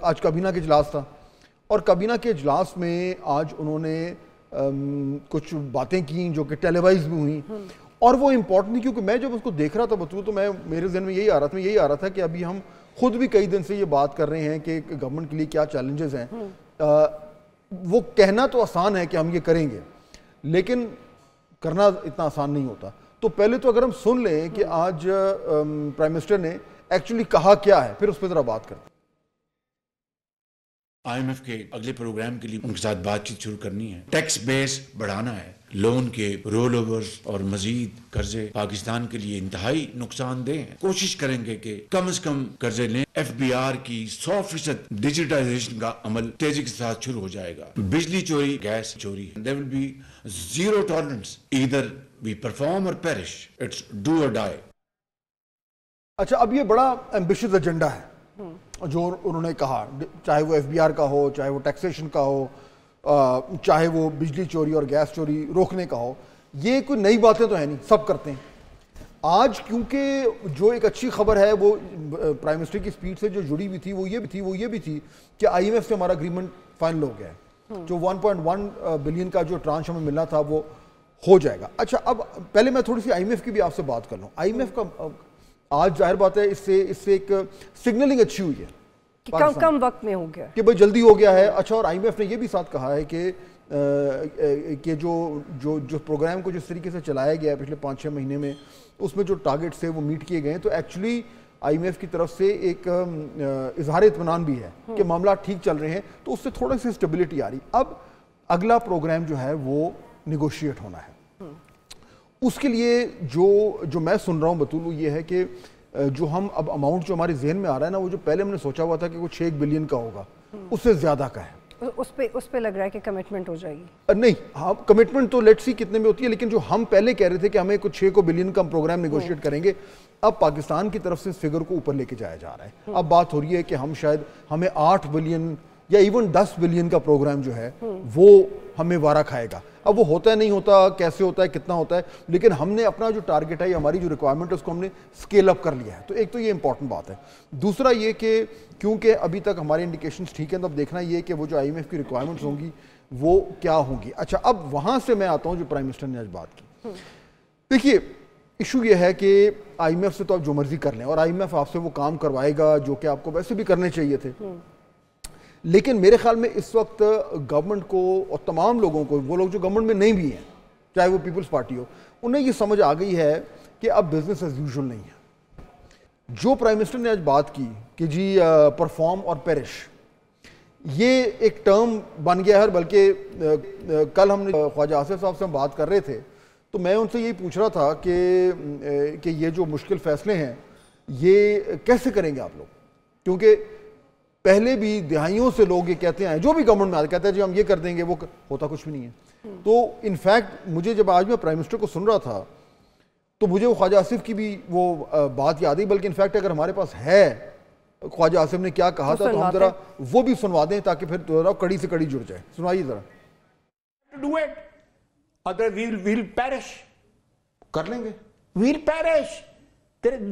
آج کابینہ کے اجلاس تھا اور کابینہ کے اجلاس میں آج انہوں نے کچھ باتیں کی جو کہ ٹیلی وائز بھی ہوئیں اور وہ امپورٹنٹ نہیں، کیونکہ میں جب اس کو دیکھ رہا تھا بطور تو میرے ذہن میں یہی آ رہا تھا کہ ابھی ہم خود بھی کئی دن سے یہ بات کر رہے ہیں کہ گورنمنٹ کے لیے کیا چیلنجز ہیں. وہ کہنا تو آسان ہے کہ ہم یہ کریں گے لیکن کرنا اتنا آسان نہیں ہوتا. تو پہلے تو اگر ہم سن لیں کہ آج پرائم منسٹر نے ایکچولی کہا کیا ہے پھر اس پہ ذرا بات کرتے ہیں. آئی ایم ایف کے اگلے پروگرام کے لیے ان کے ساتھ بات چیت شروع کرنی ہے. ٹیکس بیس بڑھانا ہے, لون کے رول اوورز اور مزید قرضے پاکستان کے لیے انتہائی نقصان دہ ہیں. کوشش کریں گے کہ کم از کم قرضے لیں. ایف بی آر کی 100% ڈیجیٹائزیشن کا عمل تیزی کے ساتھ شروع ہو جائے گا. بجلی چوری, گیس چوری, there will be zero tolerance. either we perform or perish. It's do or die. اچھا, اب یہ بڑا ایمبیشیس ایجنڈا ہے جو انہوں نے کہا, چاہے وہ ایف بی آر کا ہو, چاہے وہ ٹیکسیشن کا ہو, چاہے وہ بجلی چوری اور گیس چوری روکنے کا ہو. یہ کوئی نئی باتیں تو ہیں نہیں, سب کرتے ہیں. آج کیونکہ جو ایک اچھی خبر ہے وہ پرائم منسٹر کی اسپیچ سے جو جڑی ہوئی تھی وہ یہ بھی تھی کہ آئی ایم ایف سے ہمارا اگریمنٹ فائنل ہو گیا ہے, جو 1.1 بلین کا جو ٹرانش ہمیں ملنا تھا وہ ہو جائے گا. اچھا, اب پہلے میں تھوڑی سی آئی ایم ایف کی بھی آپ سے بات کر لوں. آئی ایم ایف کا آج ظاہر بات ہے اس سے ایک سگنلنگ اچھی ہوئی ہے کم وقت میں ہو گیا کہ بھائی جلدی ہو گیا ہے. اچھا, اور آئی ایم ایف نے یہ بھی ساتھ کہا ہے کہ جو پروگرام کو جس طریقے سے چلایا گیا ہے پچھلے 5-6 مہینے میں, اس میں جو ٹارگٹ تھے وہ میٹ کیے گئے ہیں. تو ایکچولی آئی ایم ایف کی طرف سے ایک اظہار اطمینان بھی ہے کہ معاملات ٹھیک چل رہے ہیں, تو اس سے تھوڑی سی اسٹیبلٹی آ رہی. اب اگلا پروگرام جو ہے وہ نیگوشیٹ ہونا ہے. اس کے لیے جو میں سن رہا ہوں بطول وہ یہ ہے کہ جو ہم اب اماؤنٹ جو ہمارے ذہن میں آ رہا ہے نا, وہ جو پہلے ہم نے سوچا ہوا تھا کہ وہ 6 بلین کا ہوگا, اس سے زیادہ کا ہے. اس پہ لگ رہا ہے کہ کمٹمنٹ ہو جائے گی. نہیں, ہاں کمٹمنٹ تو لیٹس سی کتنے میں ہوتی ہے, لیکن جو ہم پہلے کہہ رہے تھے کہ ہمیں کچھ 6 بلین کا پروگرام نیگوشیٹ کریں گے, اب پاکستان کی طرف سے اس فگر کو اوپر لے کے جایا جا رہا ہے. اب بات ہو رہی ہے کہ ہمیں 8 بلین یا ایون 10 بلین کا پروگرام جو ہے وہ ہمیں وارہ کھائے گا. اب وہ ہوتا ہے نہیں ہوتا, کیسے ہوتا ہے, کتنا ہوتا ہے, لیکن ہم نے اپنا جو ٹارگٹ ہے, ہماری جو ریکوائرمنٹ ہے, اس کو ہم نے اسکیل اپ کر لیا ہے. تو ایک تو یہ امپورٹنٹ بات ہے. دوسرا یہ کہ کیونکہ ابھی تک ہمارے انڈیکیشنز ٹھیک ہیں, تو اب دیکھنا یہ کہ وہ جو آئی ایم ایف کی ریکوائرمنٹس ہوں گی وہ کیا ہوں گی. اچھا, اب وہاں سے میں آتا ہوں جو پرائم منسٹر نے آج بات کی. دیکھیے, ایشو یہ ہے کہ آئی ایم ایف سے تو آپ جو مرضی کر لیں, اور آئی ایم ایف آپ سے وہ کام کروائے گا جو کہ آپ کو ویسے بھی کرنے چاہیے تھے, لیکن میرے خیال میں اس وقت گورنمنٹ کو اور تمام لوگوں کو, وہ لوگ جو گورنمنٹ میں نہیں بھی ہیں, چاہے وہ پیپلز پارٹی ہو, انہیں یہ سمجھ آ گئی ہے کہ اب بزنس ایز یوزول نہیں ہے. جو پرائم منسٹر نے آج بات کی کہ جی پرفارم اور پیرش, یہ ایک ٹرم بن گیا ہے. بلکہ کل ہم نے خواجہ آصف صاحب سے ہم بات کر رہے تھے, تو میں ان سے یہی پوچھ رہا تھا کہ یہ جو مشکل فیصلے ہیں یہ کیسے کریں گے آپ لوگ, کیونکہ پہلے بھی دہائیوں سے لوگ یہ کہتے ہیں, جو بھی گورنمنٹ میں آتے کہتے ہیں جی ہم یہ کر دیں گے, وہ ہوتا کچھ بھی نہیں ہے. تو انفیکٹ مجھے جب آج میں پرائم منسٹر کو سن رہا تھا تو مجھے وہ خواجہ آصف کی بھی وہ بات یاد آئی. بلکہ انفیکٹ اگر ہمارے پاس ہے خواجہ آصف نے کیا کہا تھا تو ہم ذرا وہ بھی سنوا دیں تاکہ پھر کڑی سے کڑی جڑ جائے. سنائیے ذرا. Do it. Other we'll perish. کر لیں گے. We'll perish.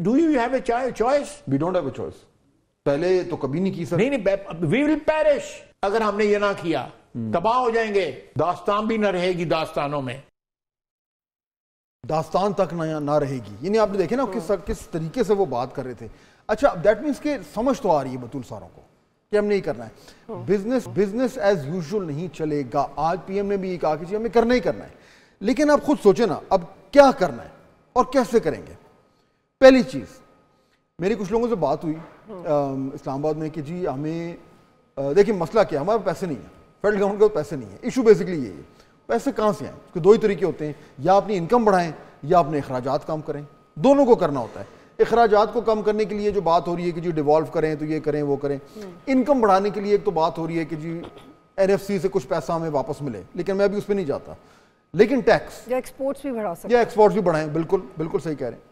Do you have a choice? We don't have a choice. پہلے تو کبھی نہیں کی سر. نہیں, we will perish. اگر ہم نے یہ نہ کیا تباہ ہو جائیں گے. داستان بھی نہ رہے گی داستانوں میں, داستان تک نہ رہے گی. یعنی آپ نے دیکھے نا کس طریقے سے وہ بات کر رہے تھے. اچھا, دیٹ مینس کہ سمجھ تو آ رہی ہے بطول ساروں کو کہ ہم نے یہ کرنا ہے. بزنس ایز یوزول نہیں چلے گا. آج پی ایم نے بھی یہ کہا کہ جی ہمیں کرنا ہی کرنا ہے, لیکن آپ خود سوچیں نا اب کیا کرنا ہے اور کیسے کریں گے. پہلی چیز, میری کچھ لوگوں سے بات ہوئی اسلام آباد میں کہ جی ہمیں دیکھیں مسئلہ کیا, ہمارے پیسے نہیں ہیں, فیڈرل گورنمنٹ کے پیسے نہیں ہیں. ایشو بیسکلی یہی ہے, پیسے کہاں سے آئیں. اس کے 2 ہی طریقے ہوتے ہیں, یا اپنی انکم بڑھائیں یا اپنے اخراجات کم کریں. دونوں کو کرنا ہوتا ہے. اخراجات کو کم کرنے کے لیے جو بات ہو رہی ہے کہ جی ڈیوالو کریں تو یہ کریں وہ کریں. انکم بڑھانے کے لیے ایک تو بات ہو رہی ہے کہ جی این ایف سی سے کچھ پیسہ ہمیں واپس ملے, لیکن میں ابھی اس پہ نہیں جاتا. لیکن ٹیکس یا ایکسپورٹس بھی بڑھا سکتے, یا ایکسپورٹس بھی بڑھائیں. بالکل صحیح کہہ رہے ہیں.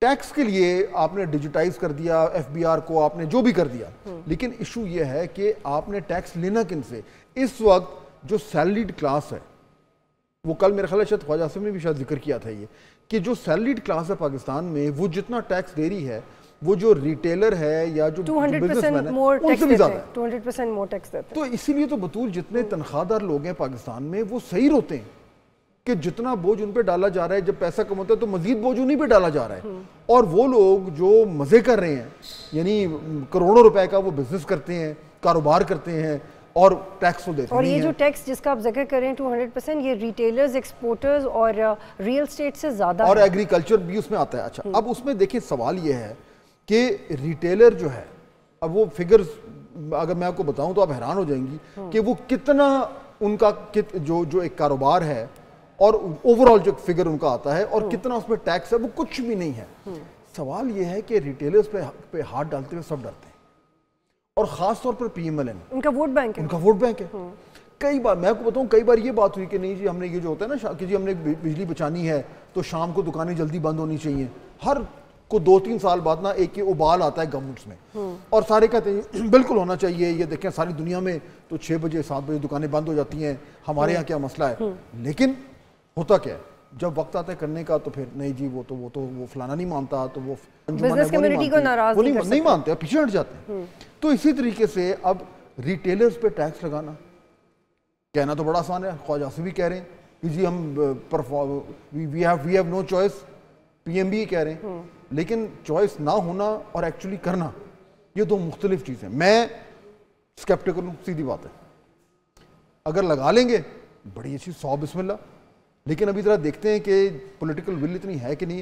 ٹیکس کے لیے آپ نے ڈیجیٹائز کر دیا, ایف بی آر کو آپ نے جو بھی کر دیا, لیکن ایشو یہ ہے کہ آپ نے ٹیکس لینا کن سے. اس وقت جو سیلریڈ کلاس ہے, وہ کل میرے خیال ہے شاید خواجہ آصف نے بھی شاید ذکر کیا تھا یہ, کہ جو سیلریڈ کلاس ہے پاکستان میں وہ جتنا ٹیکس دے رہی ہے وہ جو ریٹیلر ہے یا جو 200% more tax دیتے ہیں, 200% more tax دیتے ہیں. تو اسی لیے تو بطول جتنے تنخواہ دار لوگ ہیں پاکستان میں وہ صحیح ہوتے ہیں کہ جتنا بوجھ ان پہ ڈالا جا رہا ہے, جب پیسہ کم ہوتا ہے تو مزید بوجھ انہیں پہ ڈالا جا رہا ہے. اور وہ لوگ جو مزے کر رہے ہیں, یعنی کروڑوں روپے کا وہ بزنس کرتے ہیں, کاروبار کرتے ہیں اور ٹیکس وہ دیتے ہیں. اور یہ جو ٹیکس جس کا آپ ذکر کریں 200%, یہ ریٹیلرز, ایکسپورٹرز اور ریئل اسٹیٹ سے زیادہ اور ایگریکلچر بھی اس میں آتا ہے. اچھا, اب اس میں دیکھیں سوال یہ ہے کہ ریٹیلر جو ہے, اب وہ فگرز اگر میں آپ کو بتاؤں تو آپ حیران ہو جائیں گی کہ وہ کتنا ان کا جو ایک کاروبار ہے اور اوورآل جو فگر ان کا آتا ہے اور کتنا اس میں ٹیکس ہے, وہ کچھ بھی نہیں ہے. سوال یہ ہے کہ ریٹیلرز پہ ہاتھ ڈالتے ہوئے سب ڈرتے ہیں, اور خاص طور پر پی ایم ایل این ان کا ووٹ بینک ہے, ان کا ووٹ بینک ہے. کئی بار میں آپ کو بتاؤں, کئی بار یہ بات ہوئی کہ نہیں جی ہم نے یہ جو ہوتا ہے نا کہ جی ہم نے بجلی بچانی ہے تو شام کو دکانیں جلدی بند ہونی چاہیے. ہر کو 2-3 سال بعد نا ایک ابال آتا ہے گورنمنٹس میں, اور سارے کہتے ہیں بالکل ہونا چاہیے. یہ دیکھیں ساری دنیا میں تو 6 بجے 7 بجے دکانیں بند ہو جاتی ہیں, ہمارے یہاں کیا مسئلہ ہے. لیکن ہوتا کیا ہے, جب وقت آتا ہے کرنے کا تو پھر نہیں جی وہ فلانا نہیں مانتا, تو وہ بزنس کمیونٹی کو ناراض نہیں مانتے, پیچھے ہٹ جاتے ہیں. تو اسی طریقے سے اب ریٹیلرز پہ ٹیکس لگانا, کہنا تو بڑا آسان ہے, خواجہ آصف بھی کہہ رہے ہیں کہ جی ہم we have no choice, P M بھی کہہ رہے ہیں. لیکن چوائس نہ ہونا اور ایکچولی کرنا یہ دو مختلف چیزیں. میں اسکیپٹیکل ہوں, سیدھی بات ہے. اگر لگا لیں گے بڑی اچھی 100 بسم اللہ, لیکن ابھی ذرا دیکھتے ہیں کہ پولیٹیکل ول اتنی ہے کہ نہیں.